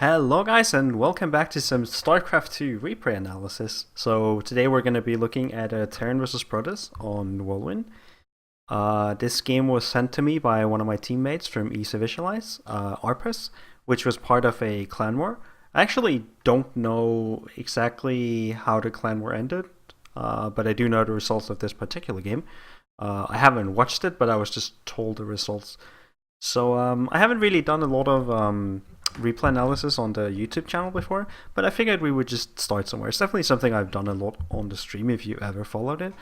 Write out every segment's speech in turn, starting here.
Hello guys and welcome back to some StarCraft 2 replay analysis. So today we're going to be looking at Terran vs Protoss on Whirlwind. This game was sent to me by one of my teammates from ECVisualize, Arpos, which was part of a Clanwar. I actually don't know exactly how the Clanwar ended, but I do know the results of this particular game. I haven't watched it, but I was just told the results. So I haven't really done a lot of replay analysis on the YouTube channel before, but I figured we would just start somewhere. It's definitely something I've done a lot on the stream if you ever followed it.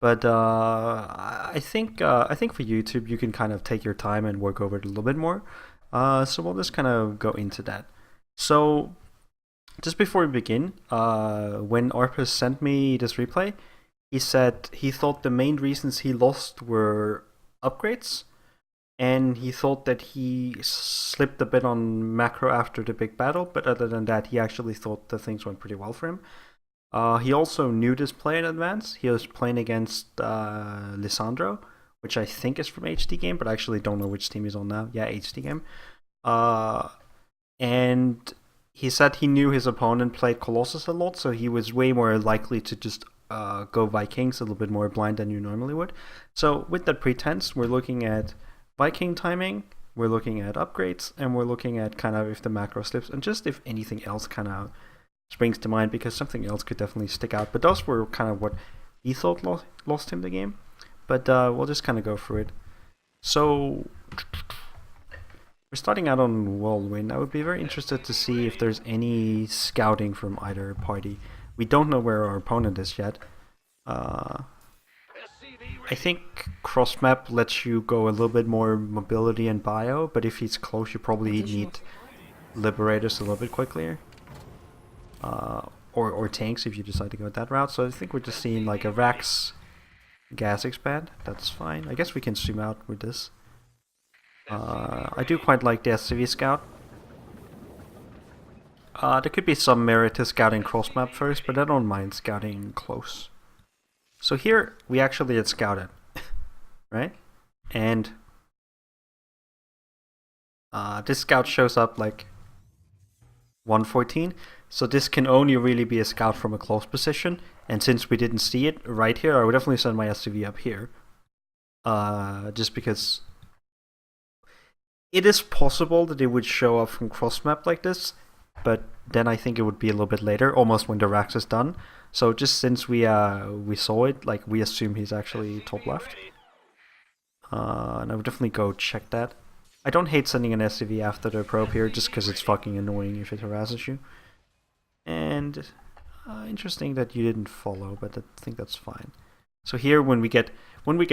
But I think for YouTube you can kind of take your time and work over it a little bit more. So we'll just kind of go into that. So just before we begin, when Arpos sent me this replay, he said he thought the main reasons he lost were upgrades. And he thought that he slipped a bit on macro after the big battle, but other than that, he actually thought that things went pretty well for him. He also knew this play in advance. He was playing against Lisandro, which I think is from HDGame, but I actually don't know which team he's on now. Yeah, HDGame. And he said he knew his opponent played Colossus a lot, so he was way more likely to just go Vikings a little bit more blind than you normally would. So with that pretense, we're looking at Viking timing, we're looking at upgrades, and we're looking at kind of if the macro slips, and just if anything else kind of springs to mind, because something else could definitely stick out. But those were kind of what he thought lost him the game. But we'll just kind of go through it. So we're starting out on Whirlwind. I would be very interested to see if there's any scouting from either party. We don't know where our opponent is yet. I think cross map lets you go a little bit more mobility and bio, but if he's close, you probably need liberators a little bit quicker, or tanks if you decide to go that route. So I think we're just seeing like a Rax gas expand. That's fine. I guess we can zoom out with this. I do quite like the SCV scout. There could be some merit to scouting cross map first, but I don't mind scouting close. So here, we actually had scouted, right? And this scout shows up like 114. So this can only really be a scout from a close position. And since we didn't see it right here, I would definitely send my SCV up here. Just because it is possible that it would show up from cross map like this, but then I think it would be a little bit later, almost when the Rax is done. So just since we saw it, like we assume he's actually top left. And I would definitely go check that. I don't hate sending an SCV after the probe here, just because it's fucking annoying if it harasses you. And interesting that you didn't follow, but I think that's fine. So here, when we get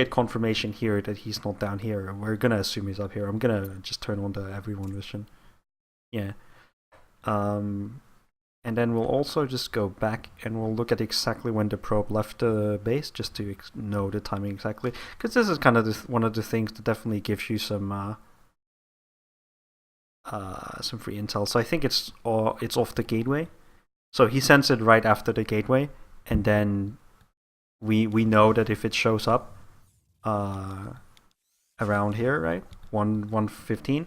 confirmation here that he's not down here, we're gonna assume he's up here. I'm gonna just turn on the everyone vision. Yeah. And then we'll also just go back and we'll look at exactly when the probe left the base, just to know the timing exactly. Because this is kind of one of the things that definitely gives you some free intel. So I think it's off the gateway. So he sends it right after the gateway, and then we know that if it shows up around here, right, 115.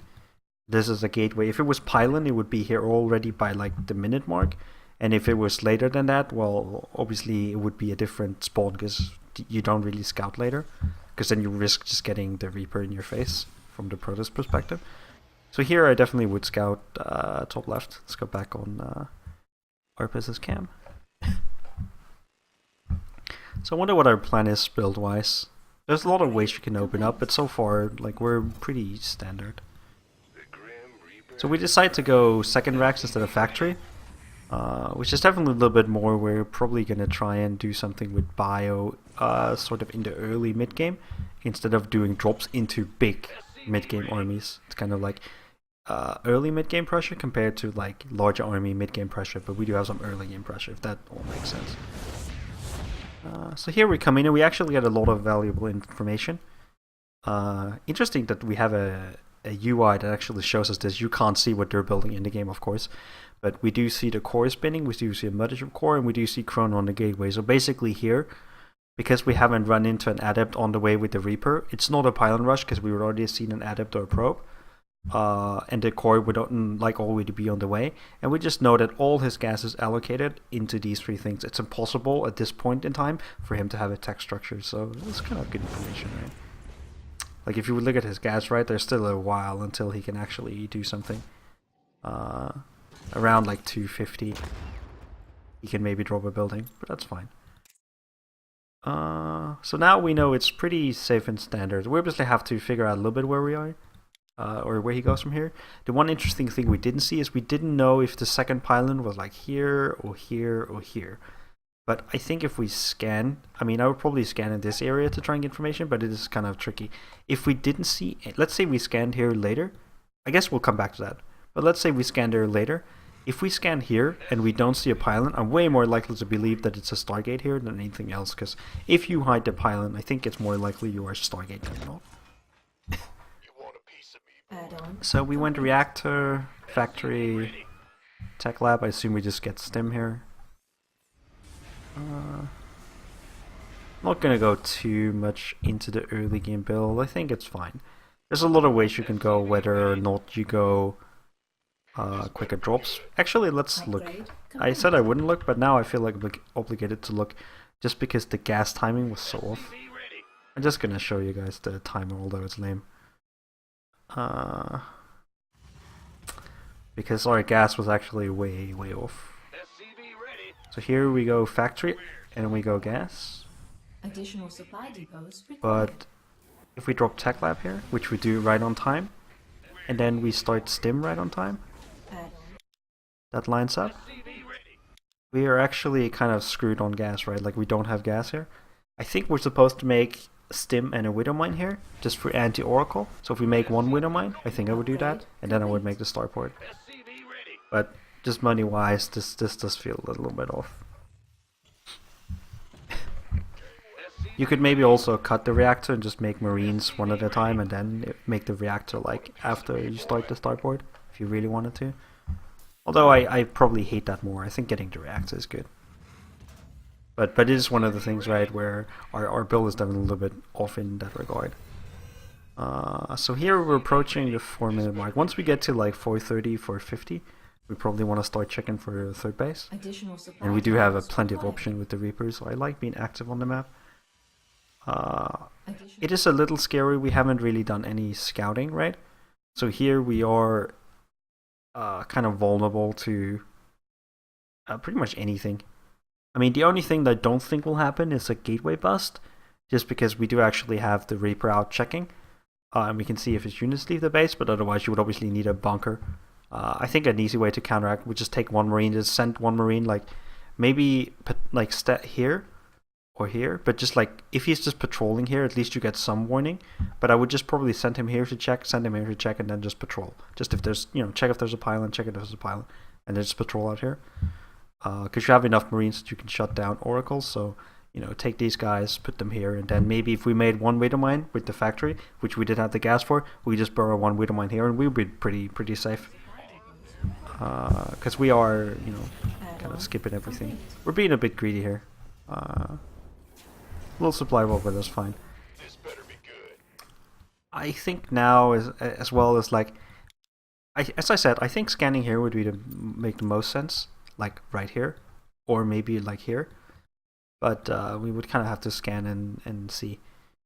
This is a gateway. If it was pylon, it would be here already by like the minute mark. And if it was later than that, well, obviously it would be a different spawn, because you don't really scout later, because then you risk just getting the Reaper in your face from the Protoss perspective. So here I definitely would scout top left. Let's go back on Arpos' cam. So I wonder what our plan is build-wise. There's a lot of ways you can open up, but so far, like, we're pretty standard. So we decide to go second Rax instead of factory, which is definitely a little bit more. We're probably going to try and do something with bio sort of in the early mid-game, instead of doing drops into big mid-game armies. It's kind of like early mid-game pressure compared to like larger army mid-game pressure, but we do have some early game pressure, if that all makes sense. So here we come in and we actually get a lot of valuable information. Interesting that we have a UI that actually shows us this. You can't see what they're building in the game, of course, but we do see the core spinning, we do see a mothership core, and we do see Chrono on the gateway. So basically here, because we haven't run into an adept on the way with the Reaper, it's not a pylon rush because we already seen an adept or a probe. and the core would like already be on the way, and we just know that all his gas is allocated into these three things. It's impossible at this point in time for him to have a tech structure, so it's kind of good information, right? Like if you would look at his gas, right, there's still a while until he can actually do something. Around like 250 he can maybe drop a building, but that's fine. So now we know it's pretty safe and standard. We obviously have to figure out a little bit where we are. Or where he goes from here. The one interesting thing we didn't see is we didn't know if the second pylon was like here or here or here. But I think if we scan, I mean I would probably scan in this area to try and get information, but it is kind of tricky. If we didn't see, let's say we scanned here later, I guess we'll come back to that. But let's say we scanned here later. If we scan here and we don't see a pylon, I'm way more likely to believe that it's a Stargate here than anything else, because if you hide the pylon, I think it's more likely you are Stargate coming off. So we went reactor, factory, tech lab. I assume we just get stim here. Not gonna go too much into the early game build. I think it's fine. There's a lot of ways you can go, whether or not you go quicker drops. Actually, let's look. I said I wouldn't look, but now I feel like obligated to look, just because the gas timing was so off. I'm just gonna show you guys the timer, although it's lame. Because our gas was actually way off. So here we go factory and we go gas. Additional supply depots required. But if we drop tech lab here, which we do right on time, and then we start stim right on time, that lines up. We are actually kind of screwed on gas, right? Like we don't have gas here. I think we're supposed to make stim and a widow mine here, just for anti-oracle. So if we make one widow mine, I think I would do that, and then I would make the starport. But just money wise, this does feel a little bit off. You could maybe also cut the reactor and just make marines one at a time, and then make the reactor like after you start the starport, if you really wanted to. Although I probably hate that more. I think getting the reactor is good. But it is one of the things, right, where our build is definitely a little bit off in that regard. So here we're approaching the 4-minute mark. Once we get to like 4:30, 4:50, we probably want to start checking for a third base. And we do have plenty of option with the Reapers, so I like being active on the map. It is a little scary. We haven't really done any scouting, right? So here we are kind of vulnerable to pretty much anything. I mean, the only thing that I don't think will happen is a gateway bust, just because we do actually have the Reaper out checking, and we can see if his units leave the base, but otherwise you would obviously need a bunker. I think an easy way to counteract would just take one marine, just send one marine, like maybe like here or here, but just like if he's just patrolling here, at least you get some warning. But I would just probably send him here to check, send him here to check, and then just patrol. Just if there's, check if there's a pylon, check if there's a pylon, and then just patrol out here. Because you have enough marines that you can shut down oracles, so take these guys, put them here, and then maybe if we made one widow mine with the factory, which we did have the gas for, we just burrow one widow mine here, and we would be pretty safe. Because we are, kind of skipping everything. We're being a bit greedy here. A little supply roll, but that's fine. I think now, as well as like, as I said, I think scanning here would be make the most sense. Like right here, or maybe like here, but we would kind of have to scan and see.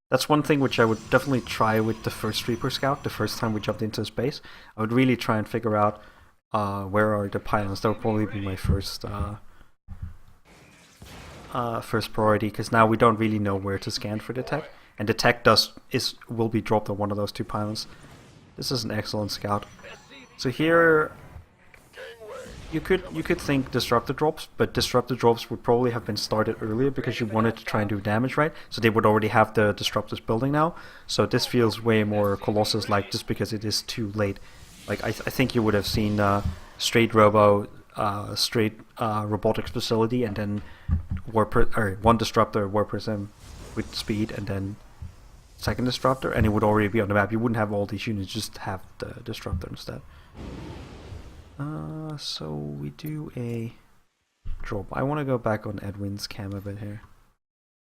That's one thing which I would definitely try with the first Reaper Scout. The first time we jumped into space, I would really try and figure out where are the pylons. That would probably be my first priority, because now we don't really know where to scan for the tech, and the tech will be dropped on one of those two pylons. This is an excellent scout. So here, you could think disruptor drops, but disruptor drops would probably have been started earlier because you wanted to try and do damage, right? So they would already have the disruptors building now. So this feels way more Colossus-like, just because it is too late. Like I think you would have seen straight robotics facility, and then one disruptor, war prism with speed, and then second disruptor, and it would already be on the map. You wouldn't have all these units, just have the disruptor instead. So we do a drop. I want to go back on Edwin's cam a bit here.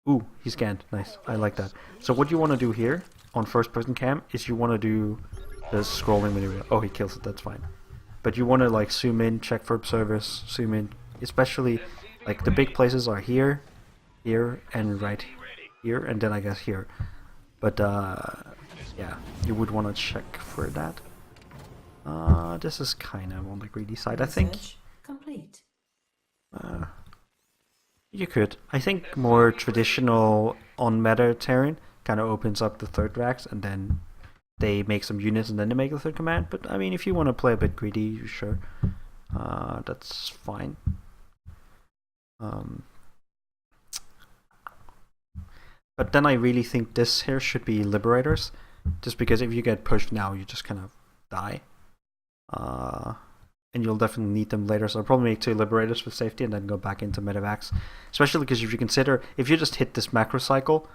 Ooh, he scanned. Nice. I like that. So what you want to do here on first person cam is you want to do the scrolling maneuver. Oh, he kills it, that's fine. But you want to like zoom in, check for observers, zoom in, especially like the big places are here, here, and right here, and then I guess here. But yeah, you would want to check for that. This is kind of on the greedy side, I think. Research complete. You could. I think more traditional on-meta Terran kind of opens up the third racks, and then they make some units, and then they make the third command. But I mean, if you want to play a bit greedy, sure, that's fine. But then I really think this here should be Liberators, just because if you get pushed now, you just kind of die. And you'll definitely need them later, so I'll probably make 2 Liberators for safety and then go back into medevacs. Especially because if you consider, if you just hit this macro cycle,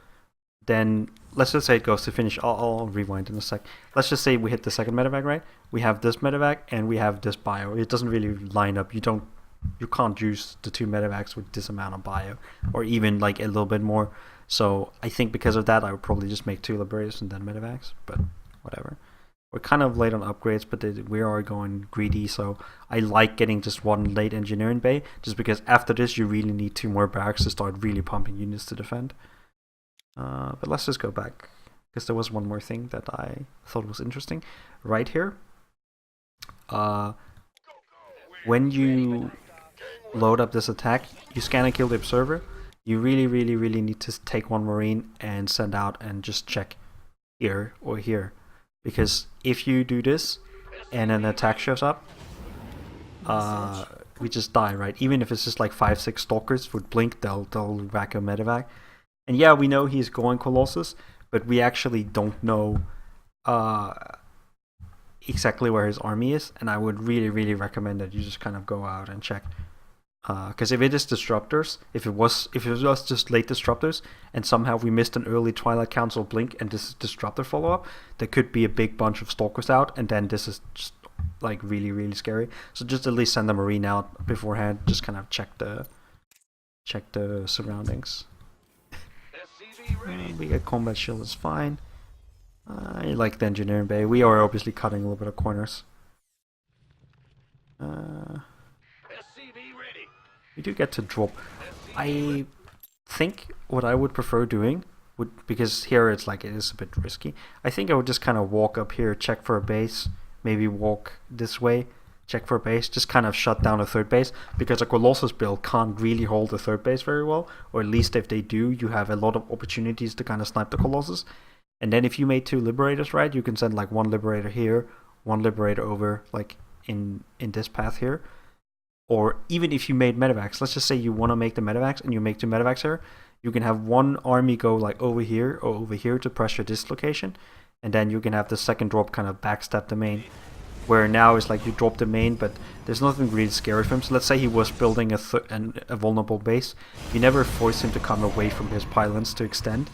then let's just say it goes to finish. I'll rewind in a sec. Let's just say we hit the second medevac, right? We have this medevac and we have this bio. It doesn't really line up. You can't use the 2 medevacs with this amount of bio, or even like a little bit more. So I think because of that, I would probably just make 2 Liberators and then medevacs, but whatever. We're kind of late on upgrades, but we are going greedy, so I like getting just 1 late engineering bay, just because after this you really need 2 more barracks to start really pumping units to defend. But let's just go back, because there was one more thing that I thought was interesting. Right here, when you load up this attack, you scan and kill the observer, you really need to take 1 marine and send out and just check here or here. Because if you do this and an attack shows up, we just die, right? Even if it's just like 5-6 stalkers would blink, they'll whack a medevac. And yeah, we know he's going Colossus, but we actually don't know exactly where his army is. And I would really recommend that you just kind of go out and check. Because if it is disruptors, if it was just late disruptors, and somehow we missed an early Twilight Council blink and this is disruptor follow up, there could be a big bunch of stalkers out, and then this is just like really scary. So just at least send the marine out beforehand. Just kind of check the surroundings. We get combat shield is fine. I like the engineering bay. We are obviously cutting a little bit of corners. We do get to drop. I think what I would prefer doing would, because here it's like it is a bit risky, I think I would just kind of walk up here, check for a base, maybe walk this way, check for a base, just kind of shut down a third base, because a Colossus build can't really hold the third base very well, or at least if they do, you have a lot of opportunities to kind of snipe the Colossus. And then if you made 2 Liberators, right, you can send like 1 Liberator here, 1 Liberator over like in this path here. Or even if you made medevacs, let's just say you want to make the medevacs and you make 2 medevacs here, you can have 1 army go like over here or over here to pressure this location, and then you can have the second drop kind of backstab the main. Where now it's like you drop the main, but there's nothing really scary for him. So let's say he was building a vulnerable base, you never force him to come away from his pylons to extend.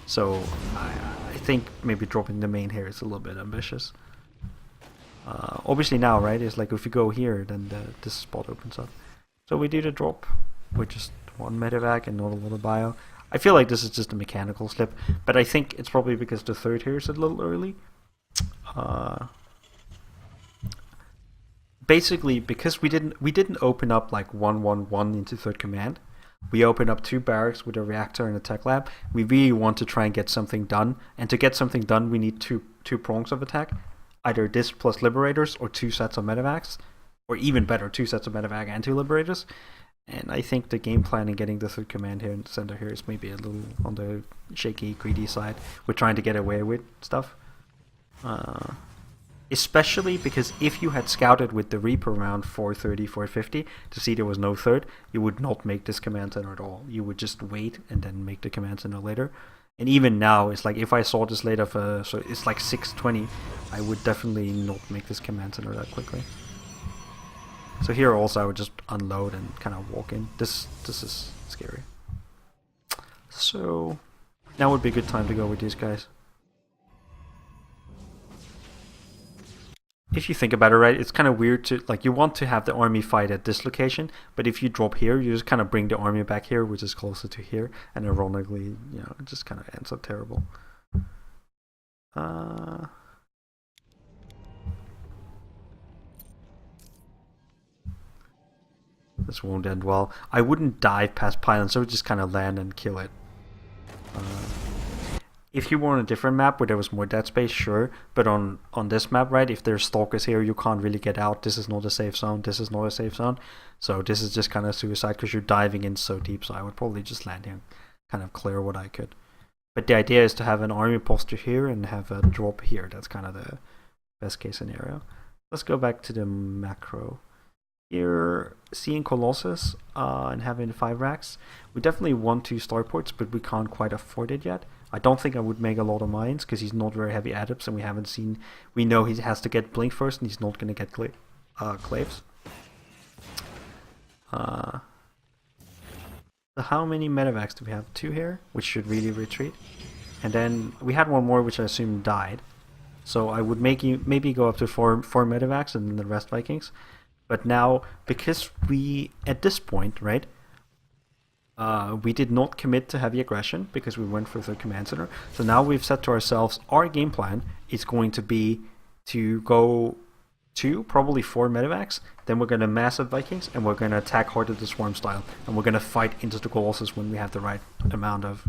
So I think maybe dropping the main here is a little bit ambitious. Obviously now, right, it's like if you go here, then this spot opens up. So we do the drop with just 1 medevac and not a lot of bio. I feel like this is just a mechanical slip, but I think it's probably because the third here is a little early. Basically, because we didn't open up like 1-1-1 into third command. We opened up 2 barracks with a reactor and a tech lab. We really want to try and get something done, and to get something done, we need two prongs of attack. Either this plus Liberators or 2 sets of medevacs, or even better, 2 sets of medevac and 2 Liberators. And I think the game plan in getting the third command here in the center here is maybe a little on the shaky, greedy side. We're trying to get away with stuff. Especially because if you had scouted with the Reaper around 430, 450 to see there was no third, you would not make this command center at all. You would just wait and then make the command center later. And even now, it's like if I saw this later, so it's like 620, I would definitely not make this command center that quickly. So here also I would just unload and kind of walk in. This is scary. So now would be a good time to go with these guys. If you think about it, right, it's kind of weird to, like, you want to have the army fight at this location, but if you drop here, you just kind of bring the army back here, which is closer to here, and ironically, you know, it just kind of ends up terrible. This won't end well. I wouldn't dive past pylons, so I would just kind of land and kill it. If you were on a different map where there was more dead space, sure. But on this map, right, if there's stalkers here, you can't really get out. This is not a safe zone. This is not a safe zone. So this is just kind of suicide because you're diving in so deep. So I would probably just land here, kind of clear what I could. But the idea is to have an army posture here and have a drop here. That's kind of the best case scenario. Let's go back to the macro. Here, seeing Colossus and having 5 racks, we definitely want 2 starports, but we can't quite afford it yet. I don't think I would make a lot of mines because he's not very heavy adepts, and we haven't seen. We know he has to get blink first, and he's not going to get claves. So how many medevacs do we have? 2 here, which should really retreat, and then we had 1 more, which I assume died. So I would maybe go up to 4 medevacs and then the rest Vikings. But now, because we, at this point, right, we did not commit to heavy aggression because we went for the command center. So now we've said to ourselves, our game plan is going to be to go 2, probably 4 medevacs. Then we're going to massive Vikings and we're going to attack Heart of the Swarm style. And we're going to fight into the Colossus when we have the right amount of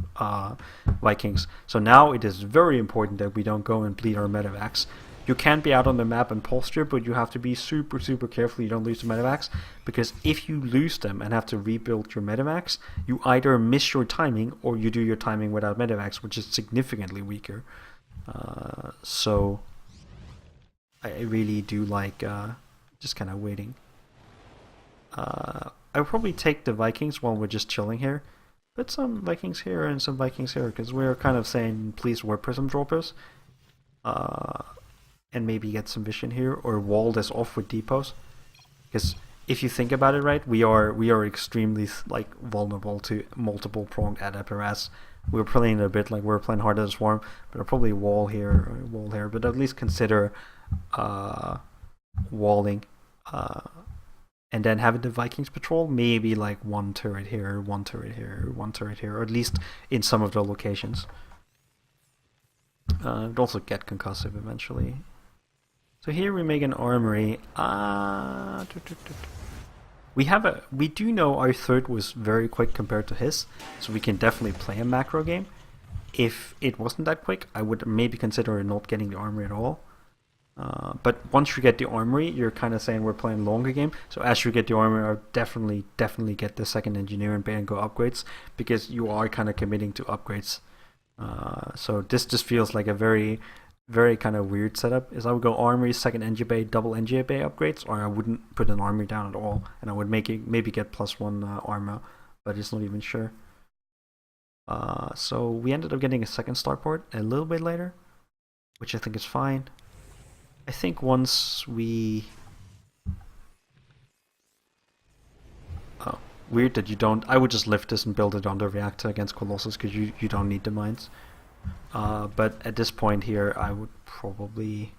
Vikings. So now it is very important that we don't go and bleed our medevacs. You can be out on the map and posture, but you have to be super, super careful you don't lose the medevacs, because if you lose them and have to rebuild your medevacs, you either miss your timing or you do your timing without medevacs, which is significantly weaker. So I really do like just kind of waiting. I would probably take the Vikings while we're just chilling here. Put some Vikings here and some Vikings here, because we're kind of saying, please Warp Prism droppers. And maybe get some vision here, or wall this off with depots. Because if you think about it, right, we are extremely like vulnerable to multiple pronged adept harass. We're playing a bit like we're playing Heart of the Swarm, but I'll probably wall here or wall here. But at least consider walling, and then having the Vikings patrol. Maybe like 1 turret here, 1 turret here, 1 turret here, or at least in some of the locations. It'd also get concussive eventually. So here we make an armory. We do know our third was very quick compared to his, so we can definitely play a macro game. If it wasn't that quick, I would maybe consider not getting the armory at all. But once you get the armory, you're kind of saying we're playing longer game. So as you get the armory, I'll definitely get the second engineer and bay and go upgrades, because you are kind of committing to upgrades. So this just feels like a very kind of weird setup. Is I would go armory, second NG bay, double NG bay upgrades, or I wouldn't put an armory down at all, and I would maybe get +1 armor, but it's not even sure. So we ended up getting a second starport a little bit later, which I think is fine. I think once we... Oh, weird that you don't... I would just lift this and build it on the reactor against Colossus, because you don't need the mines. But at this point here, I would probably...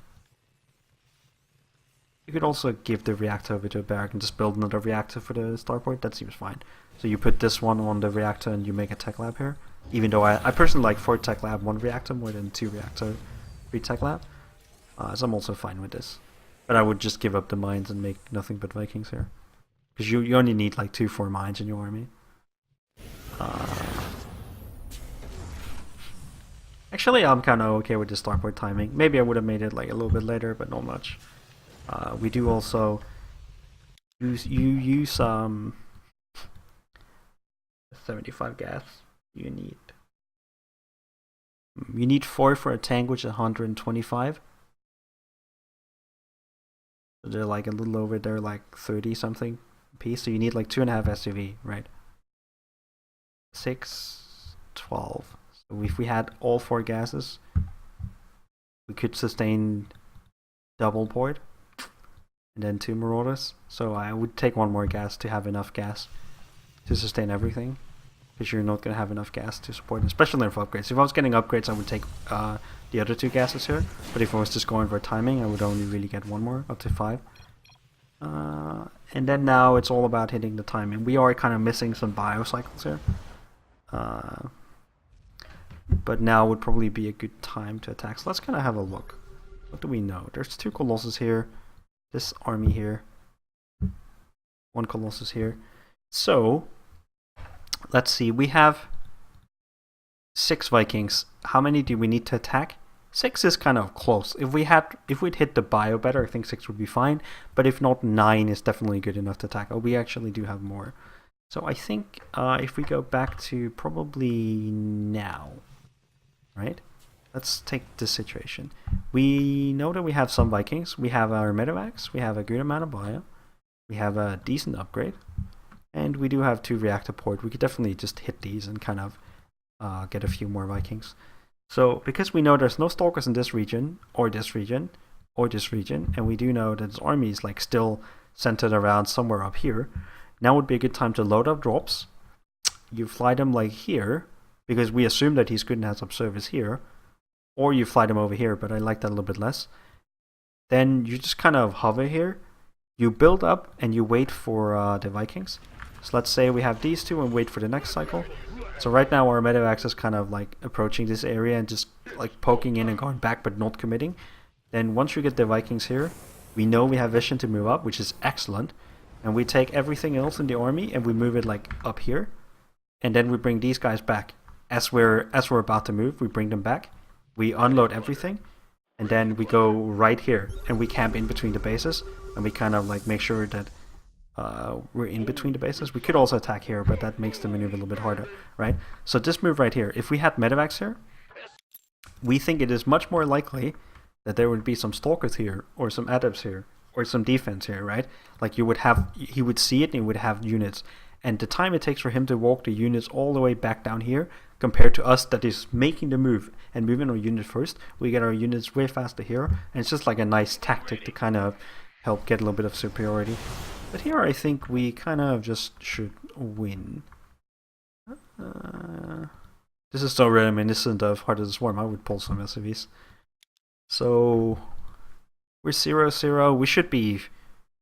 You could also give the reactor over to a barrack and just build another reactor for the starport. That seems fine. So you put this one on the reactor and you make a tech lab here. Even though I personally like 4 tech lab, 1 reactor more than 2 reactor, 3 tech lab. So I'm also fine with this. But I would just give up the mines and make nothing but Vikings here. Because you only need like 2-4 mines in your army. Actually, I'm kind of okay with the starport timing. Maybe I would have made it like a little bit later, but not much. We do also use 75 gas. You need 4 for a tank, which is 125. So they're like a little over there, like 30 something piece. So you need like 2.5 SUV, right? 6, 12. So if we had all 4 gases, we could sustain double port and then 2 marauders. So I would take 1 more gas to have enough gas to sustain everything, because you're not going to have enough gas to support, especially for upgrades. If I was getting upgrades, I would take the other 2 gases here, but if I was just going for timing, I would only really get 1 more, up to 5. And then now it's all about hitting the timing. We are kind of missing some biocycles here. But now would probably be a good time to attack. So let's kind of have a look. What do we know? There's 2 Colossus here. This army here. 1 Colossus here. So, let's see, we have 6 Vikings. How many do we need to attack? 6 is kind of close. If we'd hit the bio better, I think 6 would be fine. But if not, 9 is definitely good enough to tackle. We actually do have more. So I think if we go back to probably now, right? Let's take this situation. We know that we have some Vikings. We have our medevacs. We have a good amount of bio. We have a decent upgrade. And we do have 2 reactor port. We could definitely just hit these and kind of get a few more Vikings. So because we know there's no stalkers in this region, or this region, or this region, and we do know that his army is like still centered around somewhere up here, now would be a good time to load up drops. You fly them like here, because we assume that he's good and has observers here, or you fly them over here, but I like that a little bit less. Then you just kind of hover here, you build up, and you wait for the Vikings. So let's say we have these 2 and wait for the next cycle. So right now our medevacs is kind of like approaching this area and just like poking in and going back but not committing. Then once we get the Vikings here, we know we have vision to move up, which is excellent. And we take everything else in the army and we move it like up here. And then we bring these guys back. As we're about to move, we bring them back. We unload everything. And then we go right here and we camp in between the bases. And we kind of like make sure that we're in between the bases. We could also attack here, but that makes the maneuver a little bit harder, right? So this move right here, if we had medevacs here, we think it is much more likely that there would be some stalkers here, or some adepts here, or some defense here, right? Like he would see it and he would have units. And the time it takes for him to walk the units all the way back down here, compared to us that is making the move and moving our unit first, we get our units way faster here. And it's just like a nice tactic to kind of help get a little bit of superiority. But here I think we kind of just should win. This is so reminiscent of Heart of the Swarm. I would pull some SCVs. So we're 0-0. We should be...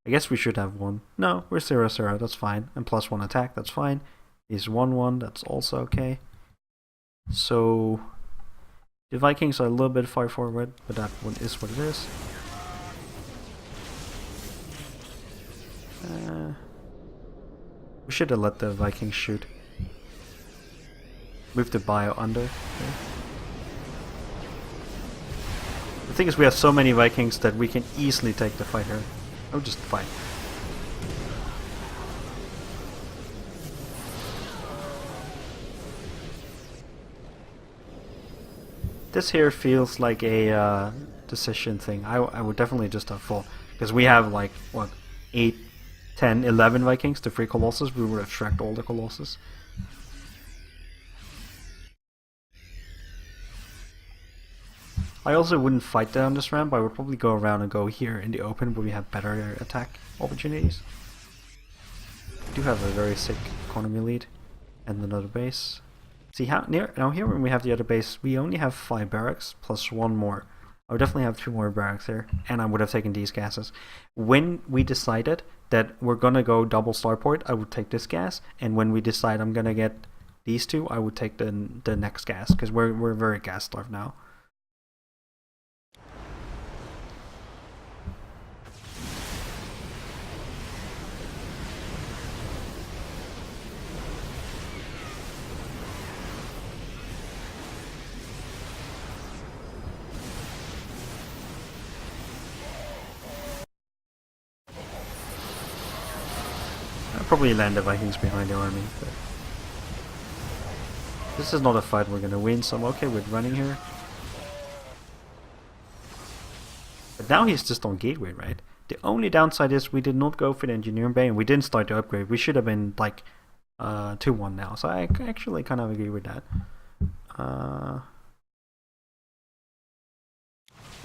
I guess we should have 1. No, we're 0-0. That's fine. And +1 attack. That's fine. He's 1-1. That's also okay. So the Vikings are a little bit far forward, but that one is what it is. We should have let the Vikings shoot. Move the bio under. Okay. The thing is we have so many Vikings that we can easily take the fight here. I would just fight. This here feels like a decision thing. I would definitely just have full. Because we have like, what, 8, 10, 11 Vikings to 3 Colossus. We would have shreked all the Colossus. I also wouldn't fight down this ramp. I would probably go around and go here in the open where we have better attack opportunities. We do have a very sick economy lead and another base. See how now here when we have the other base, we only have 5 barracks plus 1 more. I would definitely have 2 more barracks here, and I would have taken these gases. When we decided that we're gonna go double starport, I would take this gas, and when we decide I'm gonna get these 2, I would take the next gas, because we're very gas starved now. Probably land the Vikings behind the army, but this is not a fight we're gonna win, so I'm okay with running here. But now he's just on gateway, right? The only downside is we did not go for the engineering bay and we didn't start the upgrade. We should have been like 2-1 now, so I actually kind of agree with that.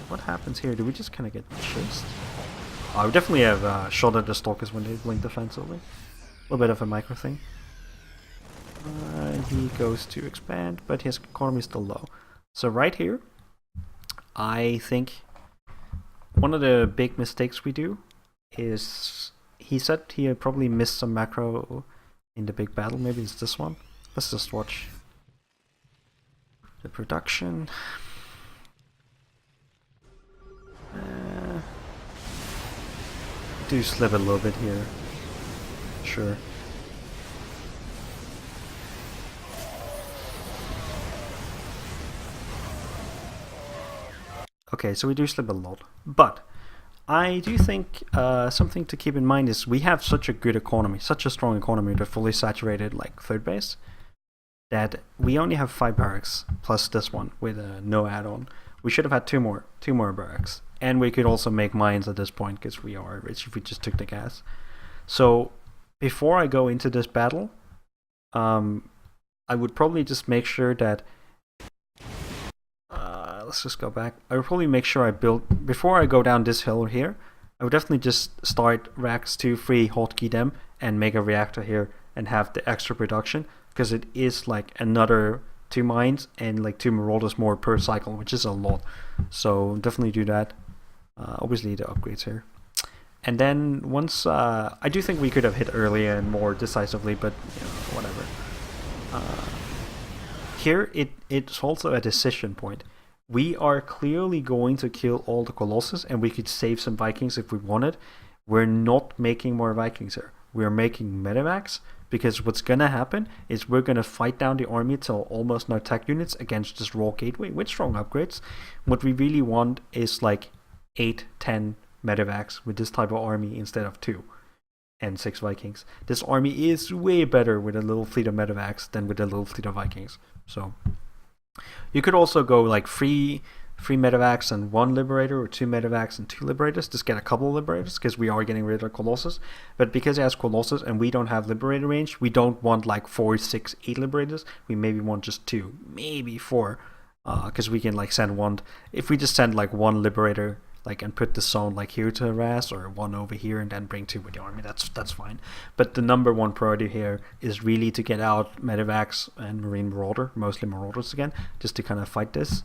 What happens here? Do we just kind of get chased? Oh, we definitely have shot at the stalkers when they blink defensively. A little bit of a micro thing. He goes to expand, but his economy is still low. So right here, I think one of the big mistakes we do is he said he probably missed some macro in the big battle. Maybe it's this one. Let's just watch the production. Do slip a little bit here. Sure. Okay, so we do slip a lot, but I do think something to keep in mind is we have such a good economy, such a strong economy with a fully saturated like third base, that we only have 5 barracks plus this one with no add-on. We should have had two more barracks, and we could also make mines at this point because we are rich if we just took the gas. So before I go into this battle, I would probably just make sure that let's just go back. I would probably make sure I build before I go down this hill here. I would definitely just start racks 2, 3, hotkey them, and make a reactor here and have the extra production, because it is like another 2 mines and like 2 marauders more per cycle, which is a lot. So definitely do that. Obviously the upgrades here. And then once I do think we could have hit earlier and more decisively, but you know, whatever. Here it's also a decision point. We are clearly going to kill all the Colossus, and we could save some Vikings if we wanted. We're not making more Vikings here. We're making medevacs, because what's gonna happen is we're gonna fight down the army till almost no tech units against this raw gateway with strong upgrades. What we really want is like 8, 10 medevacs with this type of army instead of 2 and 6 Vikings. This army is way better with a little fleet of medevacs than with a little fleet of Vikings. So you could also go like 3 medevacs and 1 liberator, or 2 medevacs and 2 liberators. Just get a couple of liberators, because we are getting rid of Colossus. But because it has Colossus and we don't have liberator range, we don't want like 4, 6, 8 liberators. We maybe want just 2, maybe 4, because we can like send 1. If we just send like 1 liberator, like, and put the zone like here to harass, or 1 over here, and then bring 2 with the army, that's fine. But the number 1 priority here is really to get out medevacs and marine marauder, mostly marauders again, just to kind of fight this.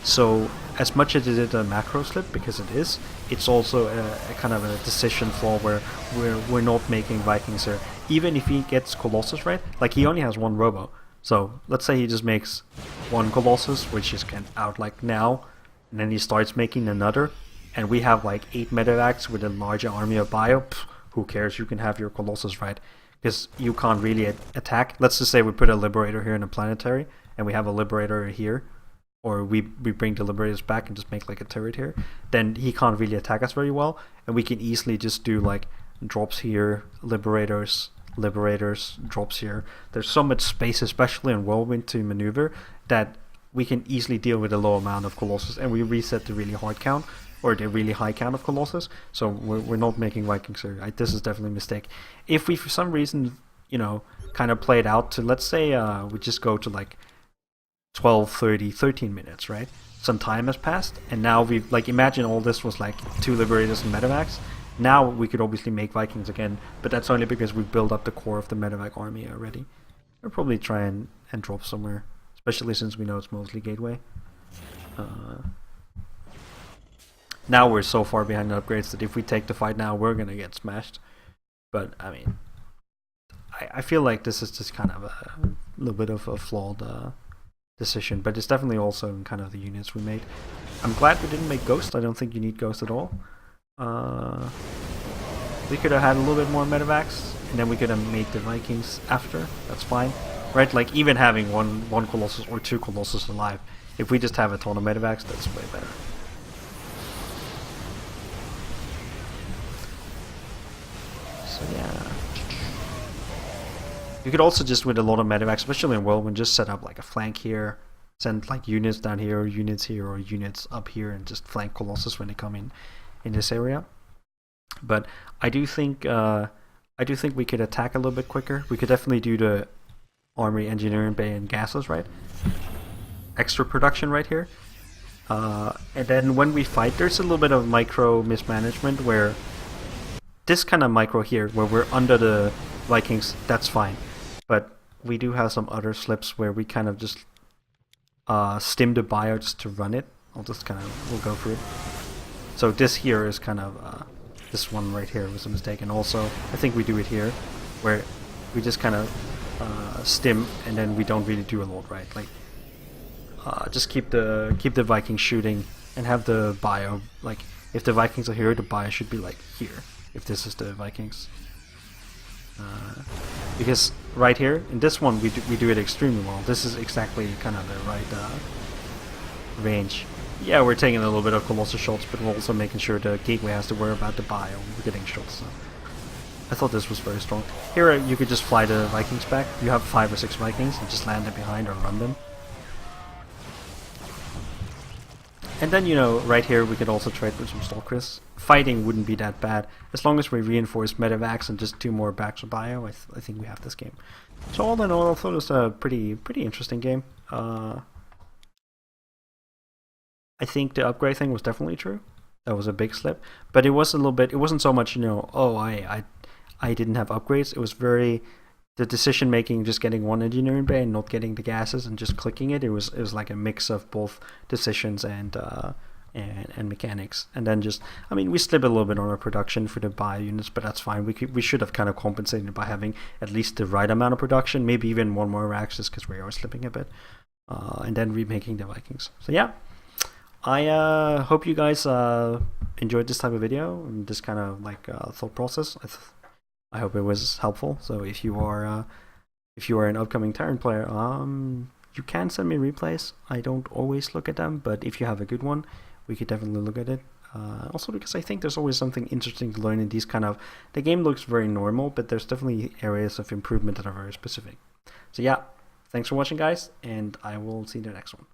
So as much as it is a macro slip, because it is, it's also a kind of a decision flaw where we're not making Vikings here. Even if he gets Colossus right, like he only has 1 robo. So let's say he just makes 1 Colossus, which is kind of out like now, and then he starts making another, and we have like 8 medevacs with a larger army of bio. Pff, who cares? You can have your Colossus right, because you can't really attack. Let's just say we put a liberator here in a planetary, and we have a liberator here, or we bring the liberators back and just make like a turret here, then he can't really attack us very well, and we can easily just do like drops here, liberators, drops here. There's so much space, especially in Whirlwind, to maneuver, that we can easily deal with a low amount of Colossus, and we reset the really hard count, or the really high count of Colossus. So we're not making Vikings here. This is definitely a mistake. If we for some reason, you know, kind of play it out to, let's say we just go to like 12, 30, 13 minutes, right? Some time has passed, and now we've, like, imagine all this was like 2 liberators and medevacs. Now we could obviously make Vikings again, but that's only because we built up the core of the medevac army already. We'll probably try and drop somewhere, especially since we know it's mostly gateway. Now we're so far behind the upgrades that if we take the fight now, we're gonna get smashed. But I mean, I feel like this is just kind of a little bit of a flawed decision, but it's definitely also in kind of the units we made. I'm glad we didn't make Ghost. I don't think you need Ghost at all. We could have had a little bit more medevacs, and then we could have made the Vikings after. That's fine, right? Like, even having one Colossus or 2 Colossus alive, if we just have a ton of medevacs, that's way better. So yeah, you could also just, with a lot of medevacs, especially in Whirlwind, just set up like a flank here, send like units down here, or units here, or units up here, and just flank Colossus when they come in this area. But I do think we could attack a little bit quicker. We could definitely do the Armory, Engineering Bay, and gases, right? Extra production right here. And then when we fight, there's a little bit of micro mismanagement where this kind of micro here, where we're under the Vikings, that's fine. But we do have some other slips where we kind of just stim the bio just to run it. We'll go through it. So this here is kind of, this one right here was a mistake. And also, I think we do it here, where we just kind of stim, and then we don't really do a lot, right? Like, just keep the Vikings shooting and have the bio, like, if the Vikings are here, the bio should be like here, if this is the Vikings. Because right here in this one we do it extremely well. This is exactly kind of the right range. Yeah, we're taking a little bit of colossal shots, but we're also making sure the gateway has to worry about the bio. We're getting shots. So I thought this was very strong. Here you could just fly the Vikings back. You have 5 or 6 Vikings and just land them behind or run them. And then, you know, right here we could also trade with some Stalkers. Fighting wouldn't be that bad. As long as we reinforce Medivacs and just 2 more backs of bio, I think we have this game. So all in all, I thought it was a pretty interesting game. I think the upgrade thing was definitely true. That was a big slip. But it was a little bit, it wasn't so much, you know, oh, I didn't have upgrades. It was very, the decision making, just getting one engineering bay and not getting the gases and just clicking it. It was like a mix of both decisions and mechanics. And then just, I mean, we slip a little bit on our production for the bio units, but that's fine. We should have kind of compensated by having at least the right amount of production, maybe even 1 more Axis because we are slipping a bit, and then remaking the Vikings. So yeah, I hope you guys enjoyed this type of video and this kind of like thought process. I hope it was helpful. So if you are an upcoming Terran player, you can send me replays. I don't always look at them, but if you have a good one, we could definitely look at it. Also because I think there's always something interesting to learn in these kind of, the game looks very normal, but there's definitely areas of improvement that are very specific. So yeah, thanks for watching guys, and I will see you in the next one.